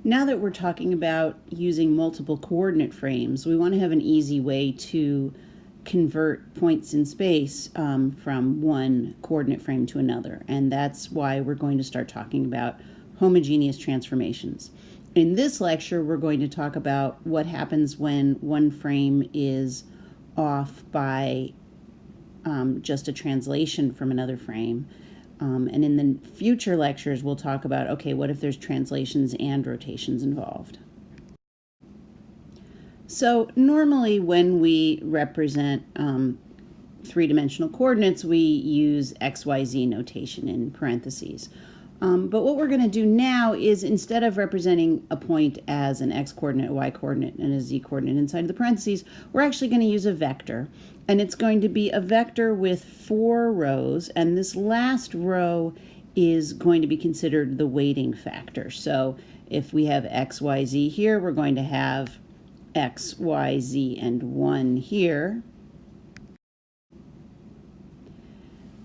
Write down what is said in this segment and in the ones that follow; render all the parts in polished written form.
Now that we're talking about using multiple coordinate frames, we want to have an easy way to convert points in space from one coordinate frame to another, and that's why we're going to start talking about homogeneous transformations. In this lecture, we're going to talk about what happens when one frame is off by just a translation from another frame. And in the future lectures, we'll talk about, okay, what if there's translations and rotations involved? So normally when we represent three-dimensional coordinates, we use XYZ notation in parentheses. But what we're going to do now is, instead of representing a point as an x-coordinate, a y-coordinate, and a z-coordinate inside of the parentheses, we're actually going to use a vector. And it's going to be a vector with 4 rows, and this last row is going to be considered the weighting factor. So if we have x, y, z here, we're going to have x, y, z, and 1 here.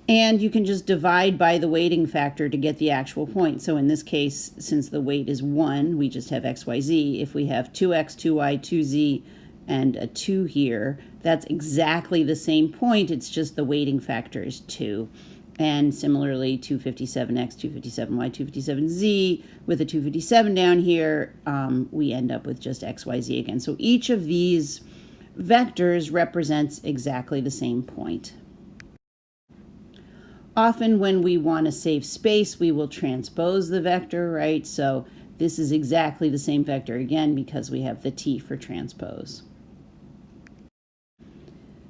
And you can just divide by the weighting factor to get the actual point. So in this case, since the weight is 1, we just have x, y, z. If we have 2x, 2y, 2z, and a 2 here, that's exactly the same point. It's just the weighting factor is 2. And similarly, 257x, 257y, 257z, with a 257 down here, we end up with just x, y, z again. So each of these vectors represents exactly the same point. Often when we want to save space, we will transpose the vector, right? So this is exactly the same vector again because we have the t for transpose.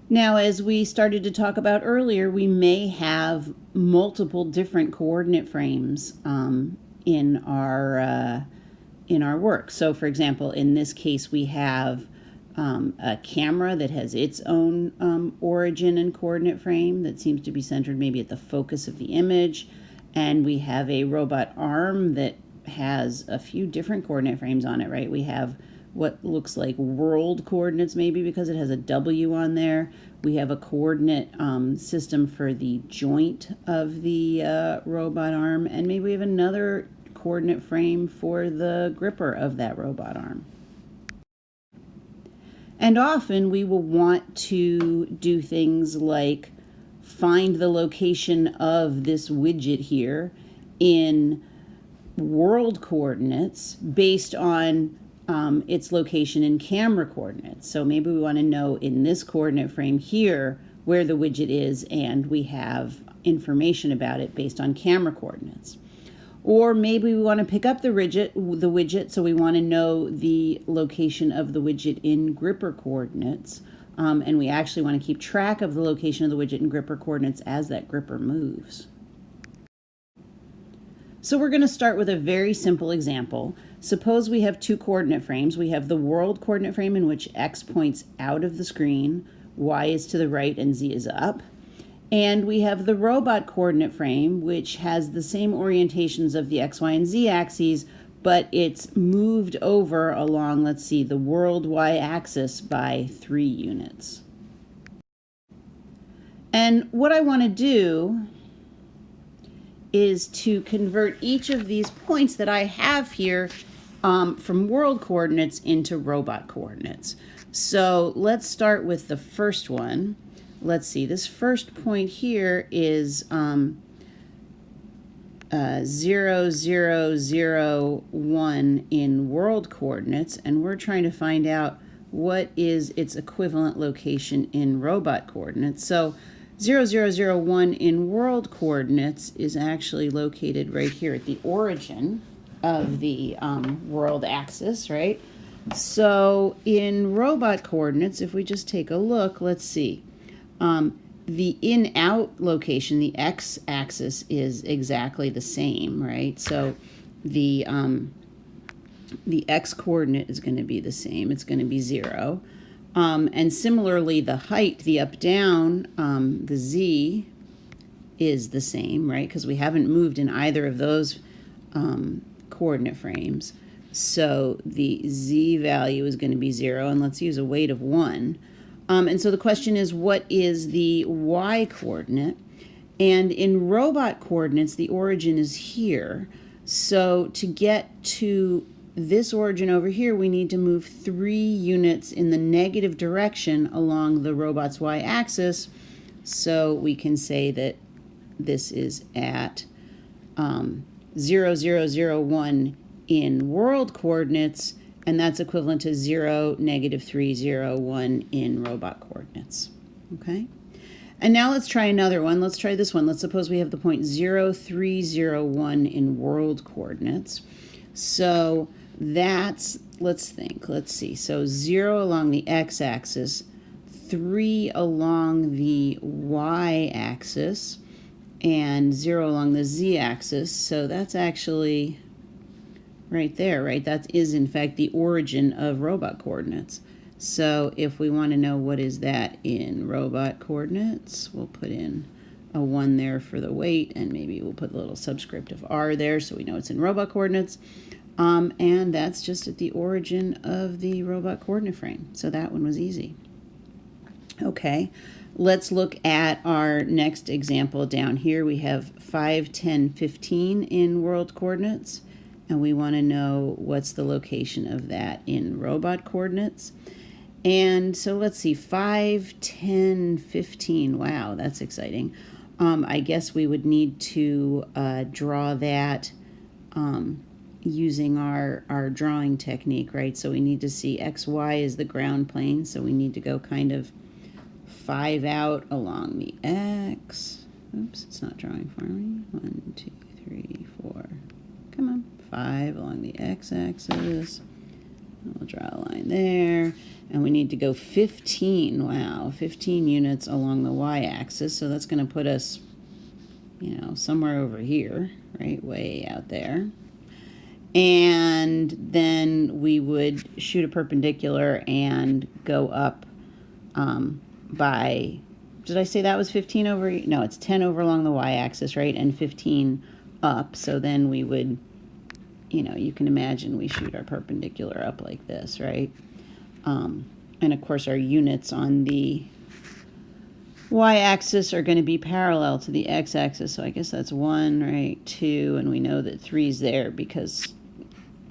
Now, as we started to talk about earlier, we may have multiple different coordinate frames in our work. So, for example, in this case, we have a camera that has its own origin and coordinate frame that seems to be centered maybe at the focus of the image, and we have a robot arm that has a few different coordinate frames on it, right? We have what looks like world coordinates maybe because it has a W on there. We have a coordinate system for the joint of the robot arm, and maybe we have another coordinate frame for the gripper of that robot arm. And often we will want to do things like find the location of this widget here in world coordinates based on its location in camera coordinates. So maybe we want to know in this coordinate frame here where the widget is, and we have information about it based on camera coordinates. Or maybe we want to pick up the widget, so we want to know the location of the widget in gripper coordinates, and we actually want to keep track of the location of the widget in gripper coordinates as that gripper moves. So we're going to start with a very simple example. Suppose we have 2 coordinate frames. We have the world coordinate frame in which x points out of the screen, y is to the right, and z is up. And we have the robot coordinate frame, which has the same orientations of the x, y, and z axes, but it's moved over along, let's see, the world y-axis by 3 units. And what I want to do is to convert each of these points that I have here from world coordinates into robot coordinates. So let's start with the first one. Let's see, this first point here is 0, 0, 0, 1 in world coordinates, and we're trying to find out what is its equivalent location in robot coordinates. So 0, 0, 0, 1 in world coordinates is actually located right here at the origin of the world axis, right? So in robot coordinates, if we just take a look, let's see. The in-out location, the x-axis, is exactly the same, right? So the x-coordinate is going to be the same. It's going to be 0. And similarly, the height, the up-down, the z, is the same, right? Because we haven't moved in either of those coordinate frames. So the z value is going to be 0, and let's use a weight of 1. And so the question is, what is the y-coordinate? And in robot coordinates, the origin is here. So to get to this origin over here, we need to move 3 units in the negative direction along the robot's y-axis. So we can say that this is at 0, 0, 0, 1 in world coordinates, and that's equivalent to 0, negative 3, 0, 1 in robot coordinates. Okay? And now let's try another one. Let's try this one. Let's suppose we have the point 0, 3, 0, 1 in world coordinates. So that's, let's think, let's see. So 0 along the x-axis, 3 along the y-axis, and 0 along the z-axis. So that's actually right there, right? That is, in fact, the origin of robot coordinates. So if we want to know what is that in robot coordinates, we'll put in a 1 there for the weight, and maybe we'll put a little subscript of r there so we know it's in robot coordinates. And that's just at the origin of the robot coordinate frame. So that one was easy. Okay, let's look at our next example down here. We have 5, 10, 15 in world coordinates, and we want to know what's the location of that in robot coordinates. And so let's see, 5, 10, 15. Wow, that's exciting. I guess we would need to draw that using our drawing technique, right? So we need to see x, y is the ground plane, so we need to go kind of 5 out along the x. Oops, it's not drawing for me. 1, 2, 3, 4. Come on, 5 along the x-axis. We'll draw a line there. And we need to go 15, wow, 15 units along the y-axis. So that's going to put us, you know, somewhere over here, right, way out there. And then we would shoot a perpendicular and go up by, did I say that was 15 over? No, it's 10 over along the y-axis, right, and 15 up. So then we would, you know, you can imagine we shoot our perpendicular up like this, right? And of course our units on the y-axis are going to be parallel to the x-axis, so I guess that's 1, right, 2, and we know that 3 is there because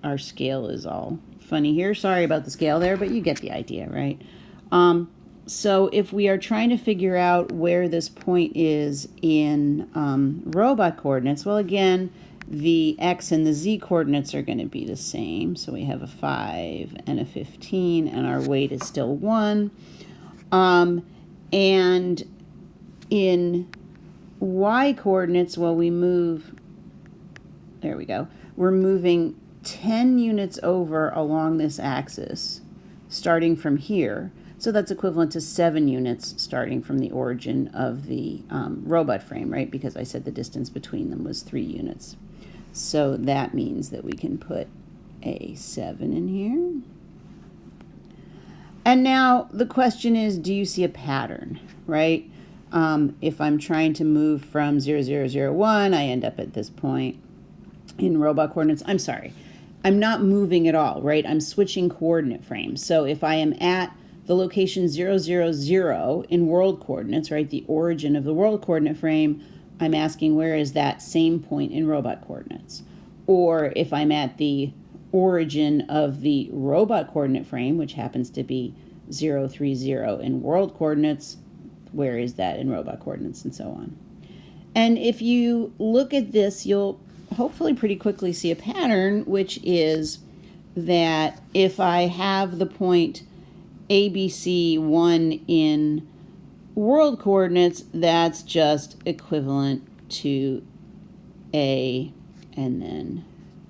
our scale is all funny here. Sorry about the scale there, but you get the idea, right? So if we are trying to figure out where this point is in robot coordinates, well, again, the x and the z coordinates are going to be the same. So we have a 5 and a 15, and our weight is still 1. And in y coordinates, well, we move, there we go, we're moving 10 units over along this axis, starting from here. So that's equivalent to 7 units starting from the origin of the robot frame, right? Because I said the distance between them was 3 units. So that means that we can put a 7 in here. And now the question is, do you see a pattern, right? If I'm trying to move from 0, 0, 0, 1, I end up at this point in robot coordinates. I'm sorry, I'm not moving at all, right? I'm switching coordinate frames. So if I am at the location 0, 0, 0 in world coordinates, right, the origin of the world coordinate frame, I'm asking where is that same point in robot coordinates. Or if I'm at the origin of the robot coordinate frame, which happens to be 0, 3, 0 in world coordinates, where is that in robot coordinates, and so on. And if you look at this, you'll hopefully pretty quickly see a pattern, which is that if I have the point ABC1 in world coordinates, that's just equivalent to A and then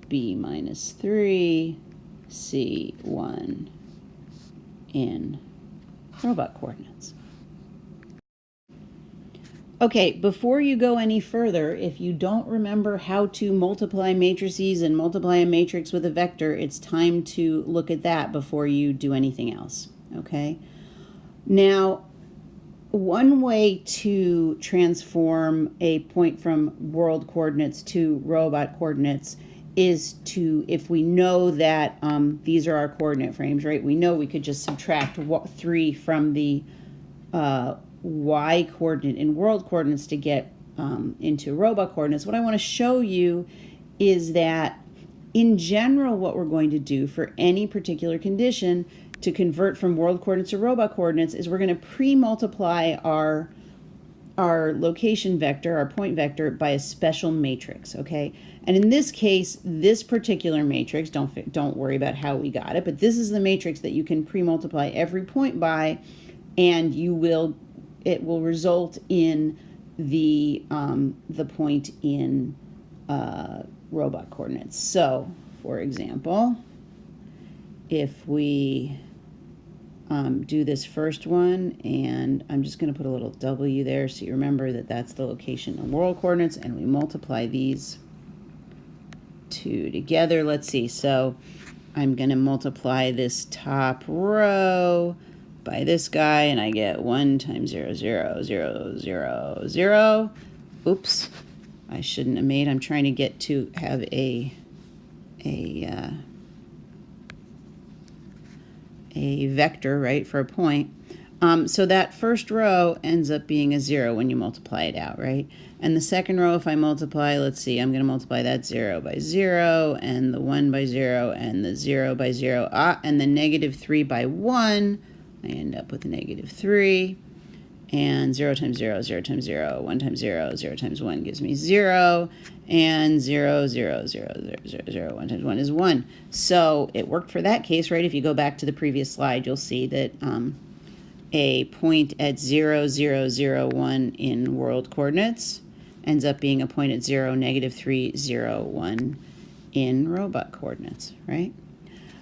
B minus 3, C1 in robot coordinates. Okay, before you go any further, if you don't remember how to multiply matrices and multiply a matrix with a vector, it's time to look at that before you do anything else, okay? Now, one way to transform a point from world coordinates to robot coordinates is to, if we know that these are our coordinate frames, right? We know we could just subtract 3 from the y coordinate in world coordinates to get into robot coordinates. What I want to show you is that In general, what we're going to do for any particular condition to convert from world coordinates to robot coordinates is we're going to pre-multiply our location vector, our point vector, by a special matrix, okay? And in this case, this particular matrix, don't worry about how we got it, but this is the matrix that you can pre-multiply every point by, and it will result in the point in robot coordinates. So, for example, if we do this first one, and I'm just going to put a little W there so you remember that that's the location in world coordinates, and we multiply these two together. Let's see, so I'm going to multiply this top row by this guy, and I get 1 times 0, 0, 0, 0, 0. Oops, I shouldn't have made. I'm trying to get to have a vector, right, for a point. So that first row ends up being a 0 when you multiply it out, right? And the second row, if I multiply, let's see, I'm going to multiply that 0 by 0, and the 1 by 0, and the 0 by 0, and the negative 3 by 1, I end up with a negative 3. And 0 times 0, 0 times 0, 1 times 0, 0 times 1 gives me 0, and 0, 0, 0, 0, 0, 0, 1 times 1 is 1. So it worked for that case, right? If you go back to the previous slide, you'll see that a point at 0, 0, 0, 1 in world coordinates ends up being a point at 0, negative 3, 0, 1 in robot coordinates, right?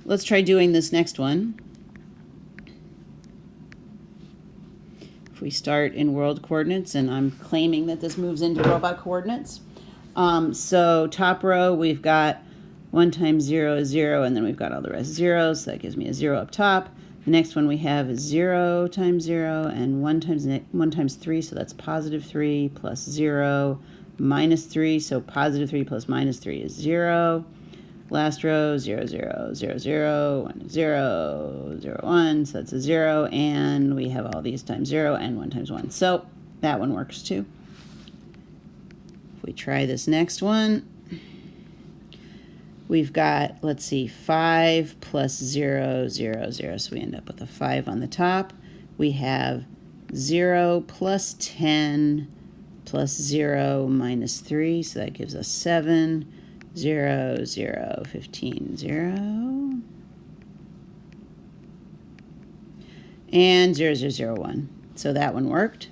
Let's try doing this next one. We start in world coordinates, and I'm claiming that this moves into robot coordinates. So top row, we've got 1 times 0 is 0, and then we've got all the rest zeros, so that gives me a 0 up top. The next one we have is 0 times 0, and 1 times 3, so that's positive 3, plus 0, minus 3, so positive 3 plus minus 3 is 0. Last row, 0, 0, 0, 0, 1, 0, 0, 1, so that's a 0, and we have all these times 0 and 1 times 1. So that one works too. If we try this next one, we've got, let's see, 5 plus 0, 0, 0, so we end up with a 5 on the top. We have 0 plus 10 plus 0 minus 3, so that gives us 7. 0, 0, 15, 0. And 0, 0, 0, 1. So that one worked.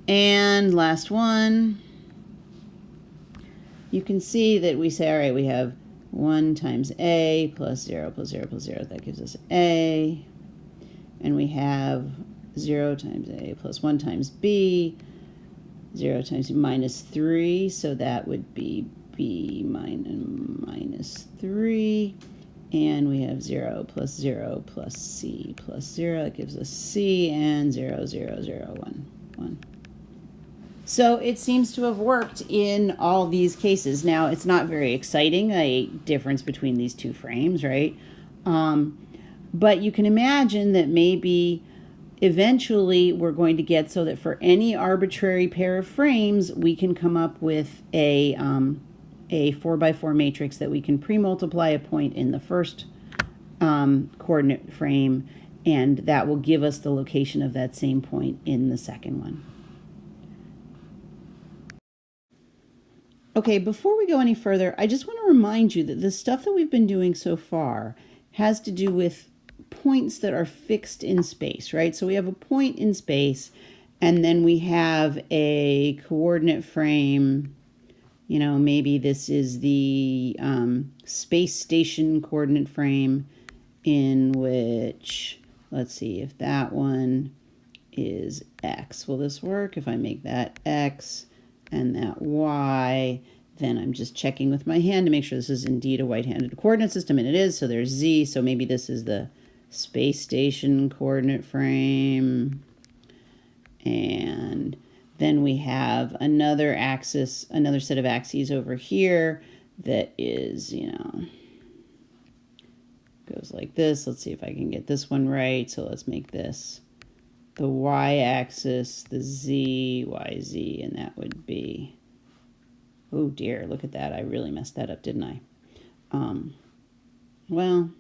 And last one, you can see that we say, all right, we have 1 times A plus 0 plus 0 plus 0. That gives us A. And we have 0 times A plus 1 times B. 0 times minus 3, so that would be B minus 3, and we have 0 plus 0 plus C plus 0. That gives us C, and 0, 0, 0, 1, 1. So it seems to have worked in all these cases. Now, it's not very exciting, a difference between these two frames, right? But you can imagine that maybe eventually we're going to get so that for any arbitrary pair of frames, we can come up with a 4x4 matrix that we can pre-multiply a point in the first coordinate frame, and that will give us the location of that same point in the second one. Okay, before we go any further, I just want to remind you that the stuff that we've been doing so far has to do with points that are fixed in space, right? So we have a point in space, and then we have a coordinate frame. You know, maybe this is the space station coordinate frame, in which, let's see, if that one is x. Will this work? If I make that x and that y, then I'm just checking with my hand to make sure this is indeed a right-handed coordinate system, and it is, so there's z, so maybe this is the space station coordinate frame, and then we have another axis, another set of axes over here that is, you know, goes like this. Let's see if I can get this one right. So let's make this the y-axis, the z, yz, and that would be, oh dear, look at that. I really messed that up, didn't I? well,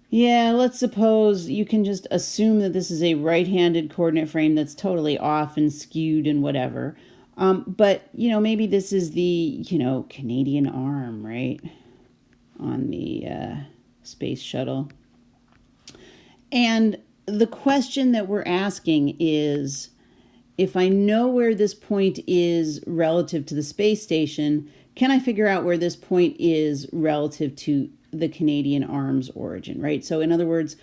yeah, let's suppose you can just assume that this is a right-handed coordinate frame that's totally off and skewed and whatever. But, maybe this is the, Canadian arm, right, on the space shuttle. And the question that we're asking is, if I know where this point is relative to the space station, can I figure out where this point is relative to the Canadian arm's origin, right? So in other words,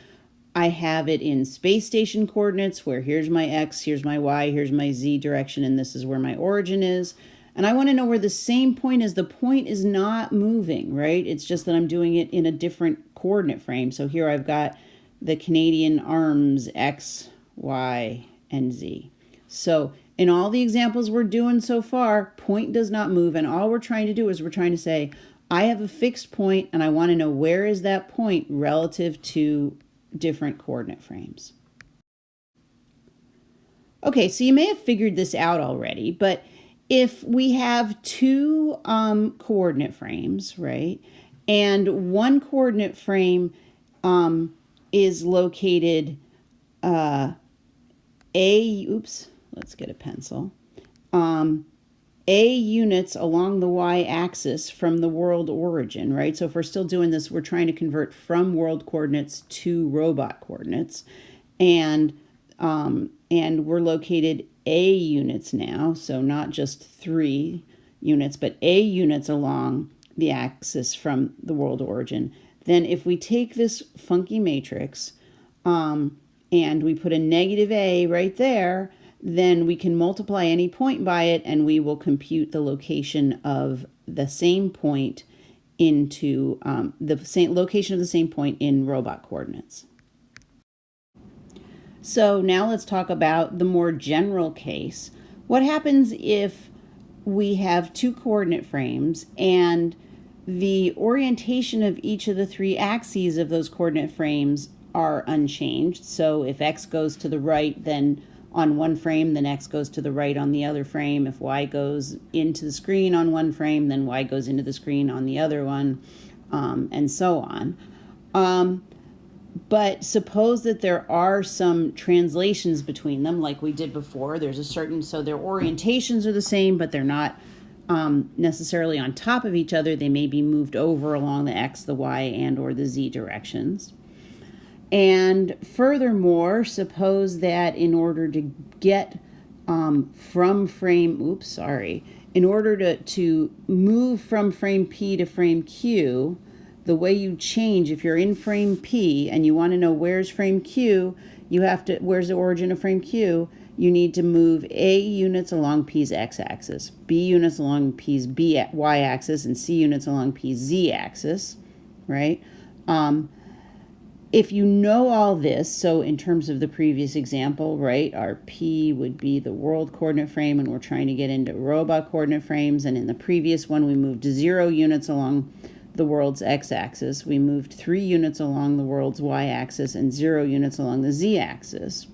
I have it in space station coordinates where here's my x, here's my y, here's my z direction, and this is where my origin is. And I want to know where the same point is. The point is not moving, right? It's just that I'm doing it in a different coordinate frame. So here I've got the Canadian arms x, y, and z. So in all the examples we're doing so far, point does not move, and all we're trying to do is we're trying to say, I have a fixed point, and I want to know where is that point relative to different coordinate frames. Okay, so you may have figured this out already, but if we have two coordinate frames, right, and one coordinate frame is located let's get a pencil. A units along the y-axis from the world origin, right? So if we're still doing this, we're trying to convert from world coordinates to robot coordinates. And we're located A units now, so not just 3 units, but A units along the axis from the world origin. Then if we take this funky matrix and we put a negative A right there, then we can multiply any point by it, and we will compute the location of the same point into the same location of the same point in robot coordinates. So now let's talk about the more general case. What happens if we have two coordinate frames and the orientation of each of the 3 axes of those coordinate frames are unchanged? So if x goes to the right, then on one frame, then x goes to the right on the other frame. If y goes into the screen on one frame, then y goes into the screen on the other one, and so on. But suppose that there are some translations between them, like we did before. There's a certain, so their orientations are the same, but they're not necessarily on top of each other. They may be moved over along the x, the y, and or the z directions. And furthermore, suppose that in order to get from frame, in order to move from frame P to frame Q, the way you change, if you're in frame P and you want to know where's frame Q, you have to, where's the origin of frame Q, you need to move A units along P's x-axis, B units along P's y-axis, and C units along P's z-axis, right? If you know all this, so in terms of the previous example, right, our P would be the world coordinate frame, and we're trying to get into robot coordinate frames, and in the previous one we moved 0 units along the world's x-axis, we moved 3 units along the world's y-axis, and 0 units along the z-axis.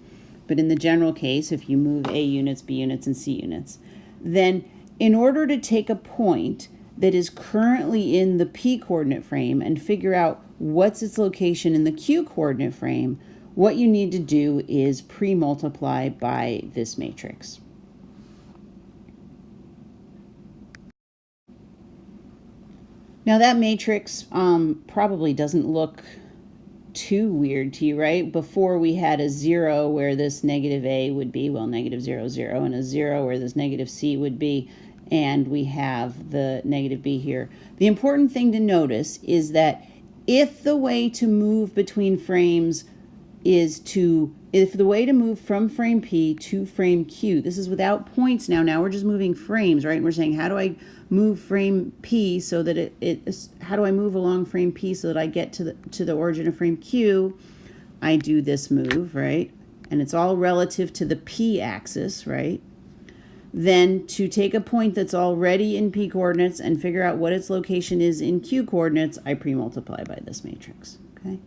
But in the general case, if you move A units, B units, and C units, then in order to take a point that is currently in the P coordinate frame and figure out what's its location in the Q coordinate frame, what you need to do is pre-multiply by this matrix. Now that matrix probably doesn't look too weird to you, right? Before we had a 0 where this negative A would be, well, negative 0, 0, and a 0 where this negative C would be, and we have the negative B here. The important thing to notice is that if the way to move between frames is if the way to move from frame P to frame Q, this is without points now we're just moving frames, right? And we're saying, how do I move frame P so that how do I move along frame P so that I get to the origin of frame Q? I do this move, right? And it's all relative to the P axis, right? Then to take a point that's already in P coordinates and figure out what its location is in Q coordinates, I pre-multiply by this matrix, okay?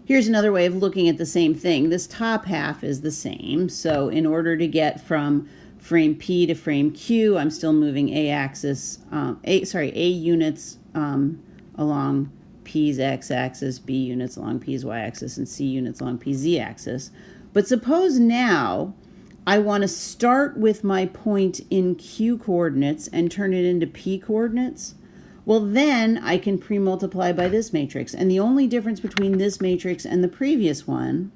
Here's another way of looking at the same thing. This top half is the same, so in order to get from frame P to frame Q, I'm still moving A units along P's x-axis, B units along P's y-axis, and C units along P's z-axis. But suppose now I want to start with my point in Q coordinates and turn it into P coordinates. Well, then I can pre-multiply by this matrix. And the only difference between this matrix and the previous one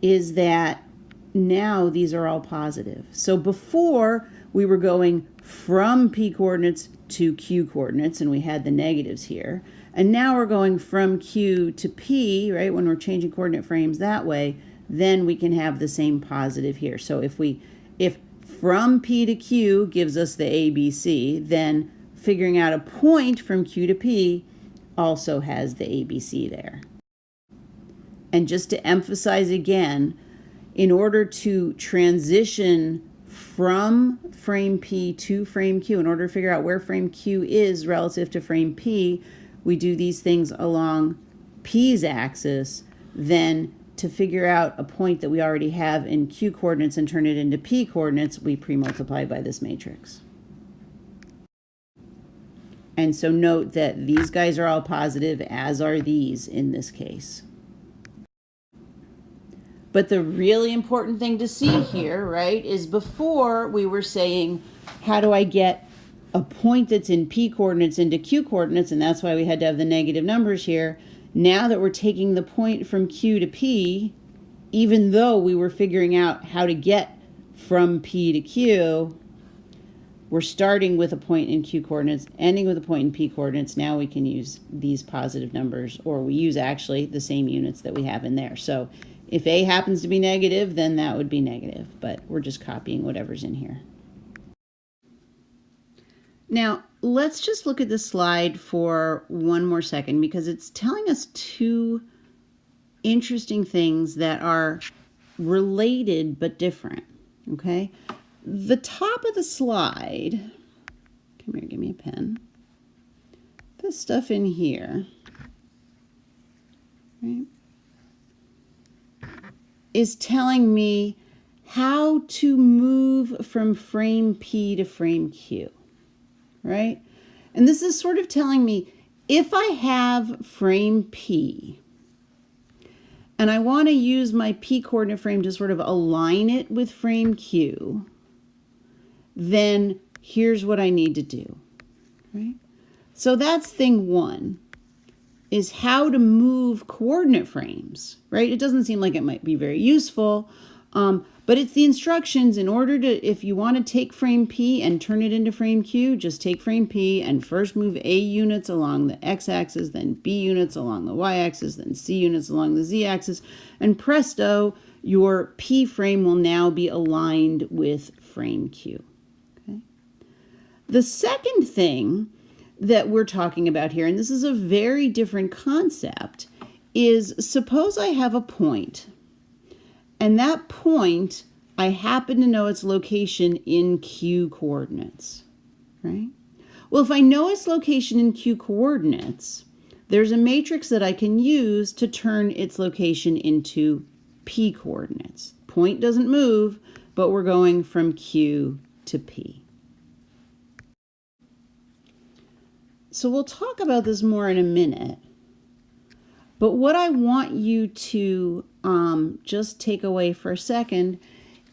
is that now these are all positive. So before we were going from P coordinates to Q coordinates, and we had the negatives here. And now we're going from Q to P, right? When we're changing coordinate frames that way, then we can have the same positive here. So if from P to Q gives us the ABC, then figuring out a point from Q to P also has the ABC there. And just to emphasize again, in order to transition from frame P to frame Q, in order to figure out where frame Q is relative to frame P, we do these things along P's axis. Then to figure out a point that we already have in Q coordinates and turn it into P coordinates, we pre-multiply by this matrix. And so note that these guys are all positive, as are these in this case. But the really important thing to see here, right, is before we were saying, how do I get a point that's in P coordinates into Q coordinates, and that's why we had to have the negative numbers here. Now that we're taking the point from Q to P, even though we were figuring out how to get from P to Q, we're starting with a point in Q coordinates, ending with a point in P coordinates. Now we can use these positive numbers, or we use actually the same units that we have in there. So if A happens to be negative, then that would be negative, but we're just copying whatever's in here. Now, let's just look at this slide for one more second, because it's telling us two interesting things that are related but different, okay? The top of the slide, come here, give me a pen. This stuff in here, right, is telling me how to move from frame P to frame Q, right? And this is sort of telling me if I have frame P and I want to use my P coordinate frame to sort of align it with frame Q, then here's what I need to do, right? So that's thing one, is how to move coordinate frames, right? It doesn't seem like it might be very useful, but it's the instructions. In order to, if you want to take frame P and turn it into frame Q, just take frame P and first move A units along the x-axis, then B units along the y-axis, then C units along the z-axis, and presto, your P frame will now be aligned with frame Q. Okay? The second thing that we're talking about here, and this is a very different concept, is suppose I have a point, and that point, I happen to know its location in Q coordinates, right? Well, if I know its location in Q coordinates, there's a matrix that I can use to turn its location into P coordinates. Point doesn't move, but we're going from Q to P. So we'll talk about this more in a minute, but what I want you to just take away for a second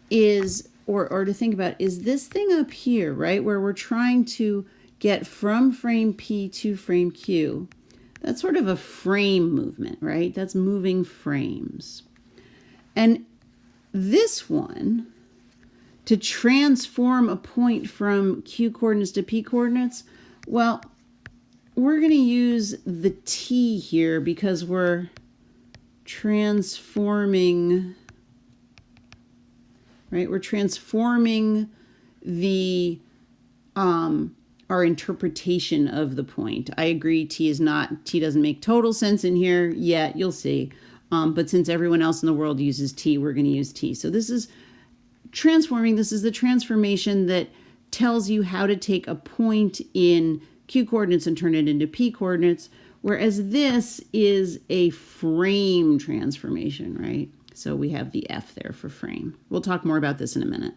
is, or to think about, is this thing up here, right, where we're trying to get from frame P to frame Q. That's sort of a frame movement, right? That's moving frames. And this one, to transform a point from Q coordinates to P coordinates, well, we're going to use the T here because we're transforming, right? We're transforming the our interpretation of the point. I agree, T doesn't make total sense in here yet, you'll see. But since everyone else in the world uses T, we're going to use T. So this is transforming. This is the transformation that tells you how to take a point in Q coordinates and turn it into P coordinates, whereas this is a frame transformation, right? So we have the F there for frame. We'll talk more about this in a minute.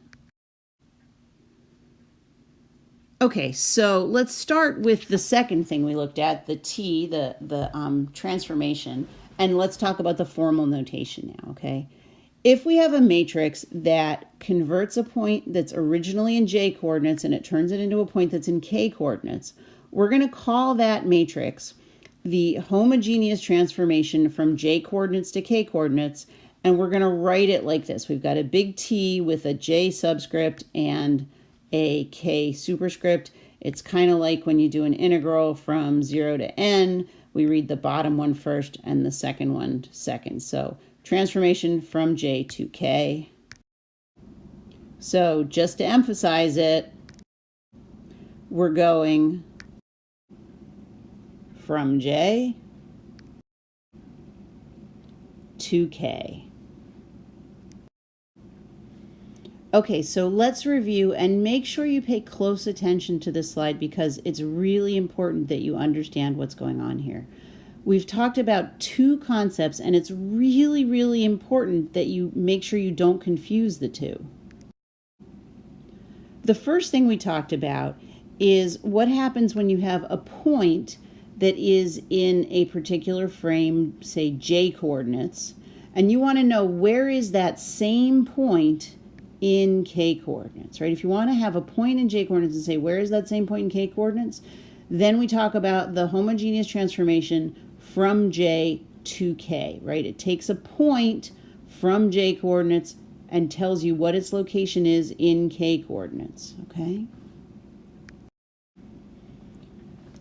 Okay, so let's start with the second thing we looked at, the T, the transformation, and let's talk about the formal notation now, okay? If we have a matrix that converts a point that's originally in J coordinates and it turns it into a point that's in K coordinates, we're going to call that matrix the homogeneous transformation from J coordinates to K coordinates, and we're going to write it like this. We've got a big T with a J subscript and a K superscript. It's kind of like when you do an integral from 0 to n, we read the bottom one first and the second one second. So transformation from J to K. So just to emphasize it, we're going from J to K. Okay, so let's review and make sure you pay close attention to this slide because it's really important that you understand what's going on here. We've talked about two concepts and it's really, really important that you make sure you don't confuse the two. The first thing we talked about is what happens when you have a point that is in a particular frame, say J coordinates, and you want to know where is that same point in K coordinates, right? If you want to have a point in J coordinates and say, where is that same point in K coordinates? Then we talk about the homogeneous transformation from J to K, right? It takes a point from J coordinates and tells you what its location is in K coordinates, okay?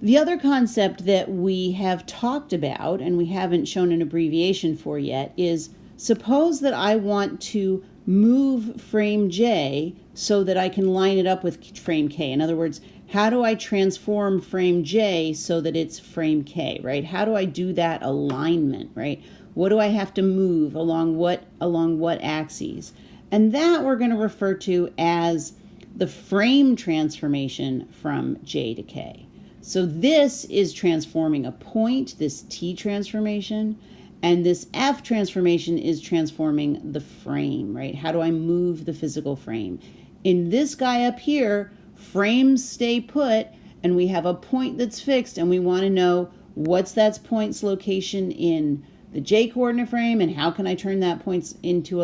The other concept that we have talked about and we haven't shown an abbreviation for yet is suppose that I want to move frame J so that I can line it up with frame K. In other words, how do I transform frame J so that it's frame K, right? How do I do that alignment, right? What do I have to move along what axes? And that we're going to refer to as the frame transformation from J to K. So this is transforming a point, this T transformation, and this F transformation is transforming the frame, right? How do I move the physical frame? In this guy up here, frames stay put, and we have a point that's fixed, and we want to know what's that point's location in the J coordinate frame, and how can I turn that point into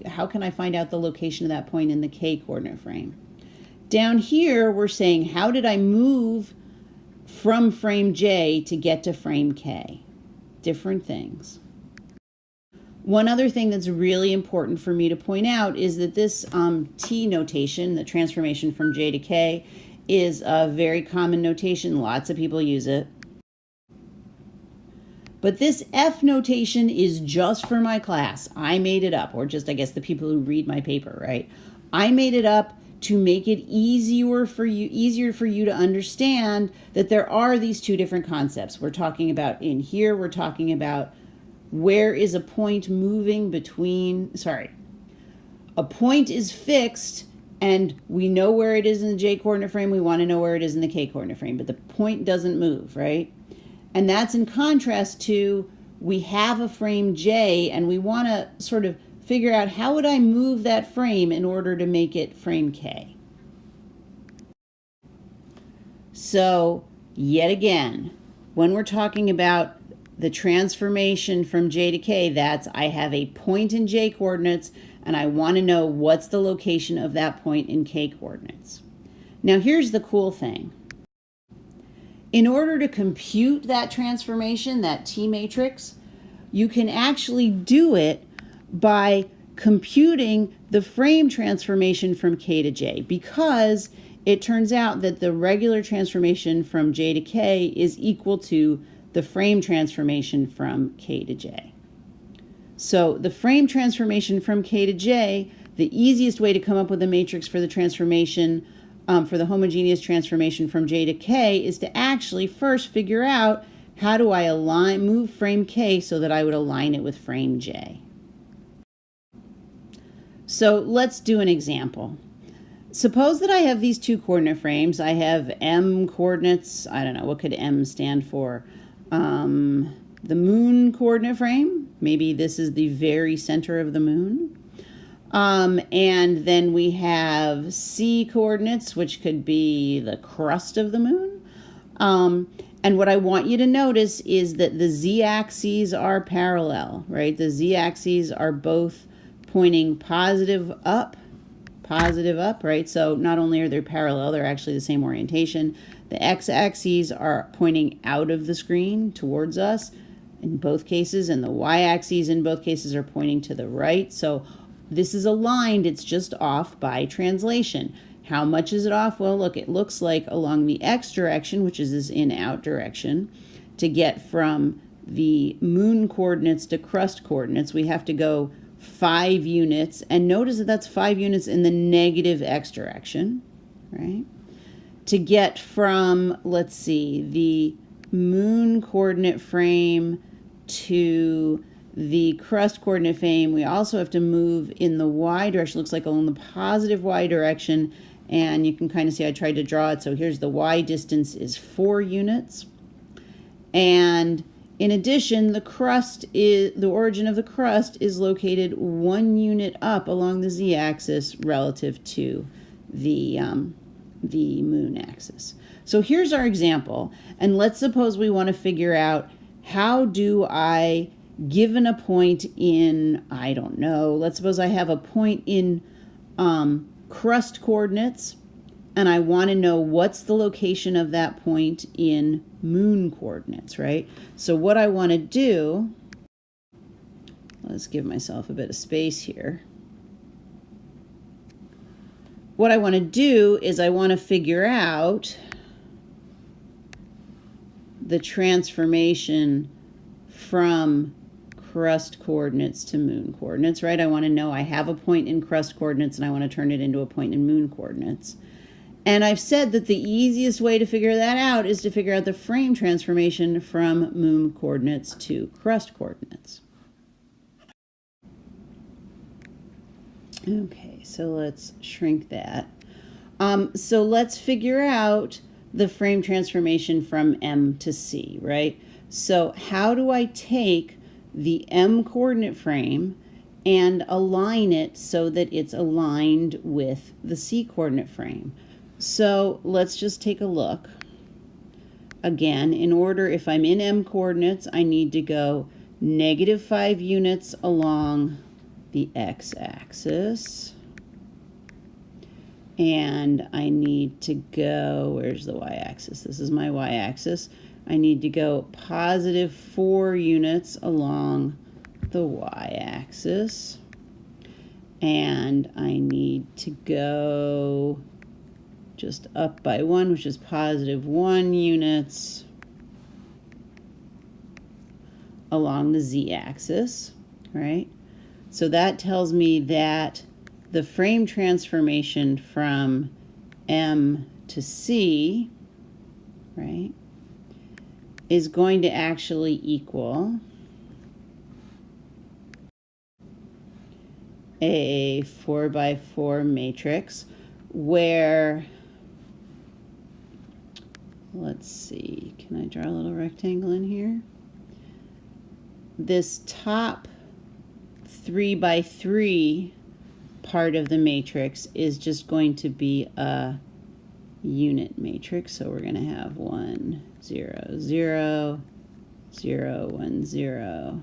how can I find out the location of that point in the K coordinate frame? Down here, we're saying, how did I move from frame J to get to frame K? Different things. One other thing that's really important for me to point out is that this T notation, the transformation from J to K, is a very common notation. Lots of people use it. But this F notation is just for my class. I made it up, or just, I guess, the people who read my paper, right? I made it up to make it easier for you to understand that there are these two different concepts. We're talking about in here, we're talking about where is a point moving between, a point is fixed and we know where it is in the J coordinate frame, we want to know where it is in the K coordinate frame, but the point doesn't move, right? And that's in contrast to we have a frame J and we want to sort of figure out how would I move that frame in order to make it frame K. So yet again, when we're talking about the transformation from J to K, that's I have a point in J coordinates and I want to know what's the location of that point in K coordinates. Now here's the cool thing. In order to compute that transformation, that T matrix, you can actually do it by computing the frame transformation from K to J, because it turns out that the regular transformation from J to K is equal to the frame transformation from K to J. So the frame transformation from K to J, the easiest way to come up with a matrix for the transformation, for the homogeneous transformation from J to K, is to actually first figure out how do I move frame K so that I would align it with frame J. So let's do an example. Suppose that I have these two coordinate frames. I have M coordinates. I don't know, what could M stand for? The moon coordinate frame. Maybe this is the very center of the moon. And then we have C coordinates, which could be the crust of the moon. And what I want you to notice is that the z-axes are parallel, right? The z-axes are both pointing positive up, right? So not only are they parallel, they're actually the same orientation. The x-axes are pointing out of the screen towards us in both cases, and the y-axes in both cases are pointing to the right. So this is aligned, it's just off by translation. How much is it off? Well, look, it looks like along the x direction, which is this in-out direction, to get from the moon coordinates to crust coordinates, we have to go 5 units. And notice that that's 5 units in the negative x direction, right? To get from, let's see, the moon coordinate frame to the crust coordinate frame, we also have to move in the y direction. Looks like along the positive y direction. And you can kind of see I tried to draw it. So here's the y distance is 4 units. And in addition, the origin of the crust is located 1 unit up along the z-axis relative to the moon axis. So here's our example. And let's suppose we want to figure out, how do I, given a point in, I don't know, let's suppose I have a point in crust coordinates, and I want to know what's the location of that point in moon coordinates, right? So what I want to do, let's give myself a bit of space here. What I want to do is I want to figure out the transformation from crust coordinates to moon coordinates, right? I want to know I have a point in crust coordinates and I want to turn it into a point in moon coordinates. And I've said that the easiest way to figure that out is to figure out the frame transformation from moon coordinates to crust coordinates. Okay, so let's shrink that. So let's figure out the frame transformation from M to C, right? So how do I take the M coordinate frame and align it so that it's aligned with the C coordinate frame? So let's just take a look. Again, in order, if I'm in M coordinates, I need to go -5 units along the x-axis. And I need to go, where's the y-axis? This is my y-axis. I need to go +4 units along the y-axis. And I need to go just up by 1, which is +1 units along the z-axis, right? So that tells me that the frame transformation from M to C, right, is going to actually equal a 4x4 matrix where, let's see, can I draw a little rectangle in here? This top 3x3 part of the matrix is just going to be a unit matrix. So we're going to have 1, 0, 0, 0, 1, 0,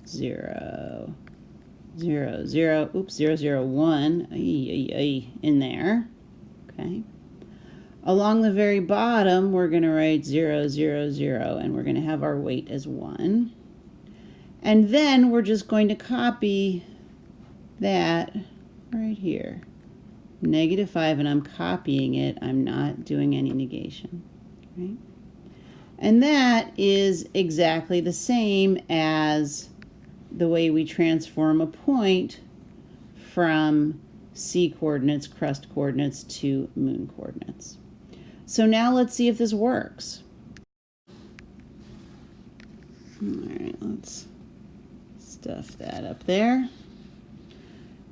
0, 0, 0, oops, 0, 0, 1, in there. Okay. Along the very bottom, we're going to write 0, 0, 0, and we're going to have our weight as 1. And then we're just going to copy that right here. -5, and I'm copying it. I'm not doing any negation. Right? And that is exactly the same as the way we transform a point from C coordinates, crust coordinates, to moon coordinates. So now let's see if this works. All right, let's stuff that up there.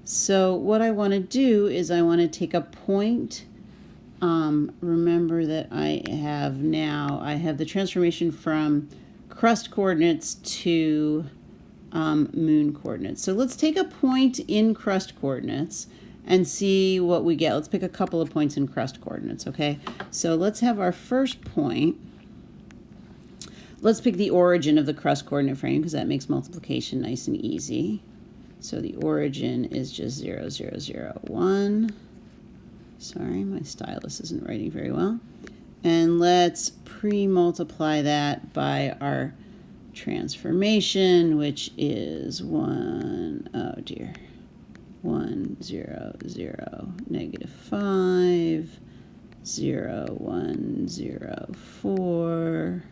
So what I want to do is I want to take a point. Remember that I have the transformation from crust coordinates to moon coordinates. So let's take a point in crust coordinates and see what we get. Let's pick a couple of points in crust coordinates, okay? So let's have our first point. Let's pick the origin of the crust coordinate frame because that makes multiplication nice and easy. So the origin is just 0, 0, 0, 1. Sorry, my stylus isn't writing very well. And let's pre-multiply that by our transformation, which is 1, oh dear, 1, 0, 0, negative 5, 0, 1, 0, 4,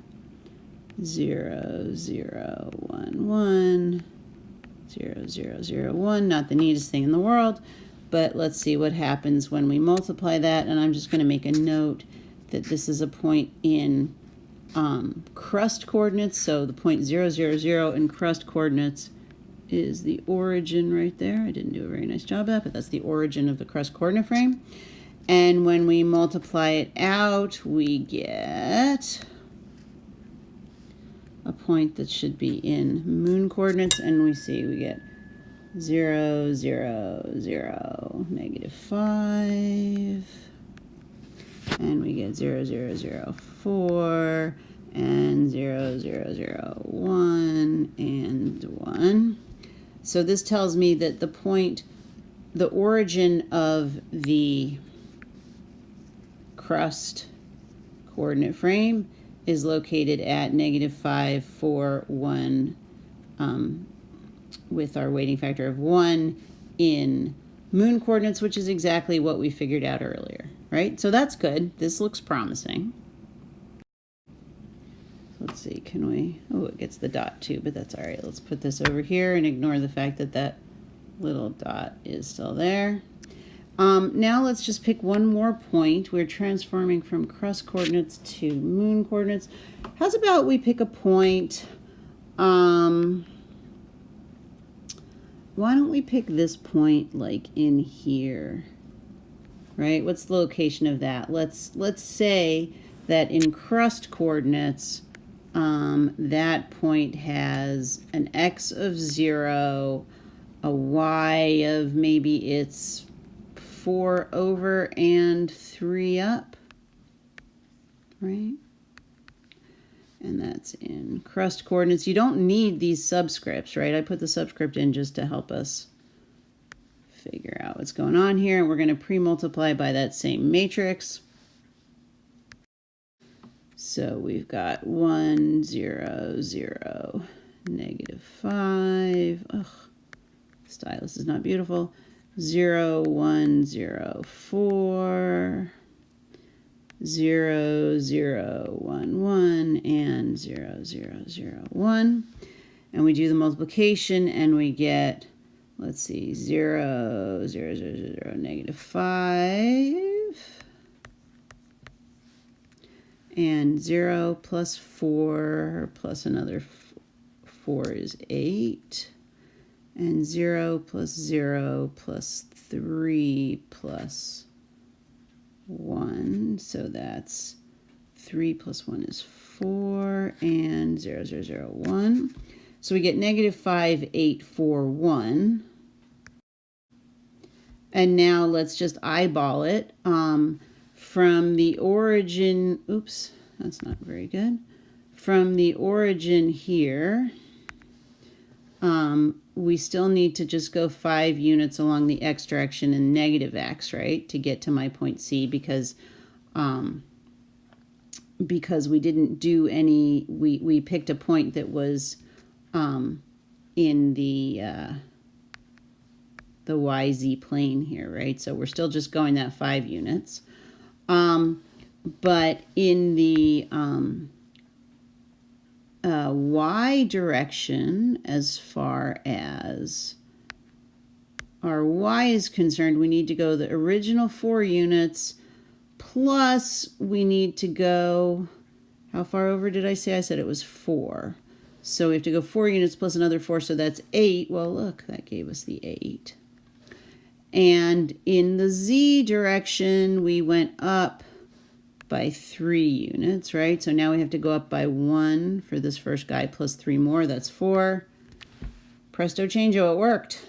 0, 0, 1, 1, 0, 0, 0, 1. Not the neatest thing in the world, but let's see what happens when we multiply that. And I'm just going to make a note that this is a point in crust coordinates. So the point 0, 0, 0 in crust coordinates is the origin right there. I didn't do a very nice job of that, but that's the origin of the crust coordinate frame. And when we multiply it out, we get a point that should be in moon coordinates, and we see we get 0, 0, 0, negative 5, and we get 0, 0, 0, 4, and 0, 0, 0, 1, and 1. So this tells me that the point, the origin of the crust coordinate frame is located at negative 5, 4, 1, with our weighting factor of 1 in moon coordinates, which is exactly what we figured out earlier, right? So that's good. This looks promising. Let's see, can we, oh, it gets the dot too, but that's all right. Let's put this over here and ignore the fact that that little dot is still there. Now let's just pick one more point. We're transforming from crust coordinates to moon coordinates. How's about we pick a point, why don't we pick this point like in here, right? What's the location of that? Let's say that in crust coordinates, that point has an x of 0, a y of maybe it's 4 over and 3 up, right? And that's in crust coordinates. You don't need these subscripts, right? I put the subscript in just to help us figure out what's going on here. And we're going to pre-multiply by that same matrix. So we've got 1, 0, 0, negative 5. Ugh, stylus is not beautiful. 0, 1, 0, 4, 0, 0, 1, 1, and 0, 0, 0, 1. And we do the multiplication and we get, let's see, 0, 0, 0, 0, negative 5. And 0 plus 4 plus another 4 is 8. And 0 plus 0 plus 3 plus 1. So that's 3 plus 1 is 4. And 0, 0, 0, 1. So we get negative 5, 8, 4, 1. And now let's just eyeball it. From the origin, oops, that's not very good. From the origin here, we still need to just go 5 units along the x direction and negative x, right, to get to my point C, because we didn't do any, we picked a point that was in the YZ plane here, right? So we're still just going that 5 units. But in the y direction, as far as our y is concerned, we need to go the original 4 units, plus we need to go, how far over did I say? I said it was 4. So we have to go 4 units plus another 4, so that's 8. Well, look, that gave us the 8. And in the z direction, we went up by 3 units, right? So now we have to go up by 1 for this first guy plus 3 more, that's 4. Presto changeo, it worked.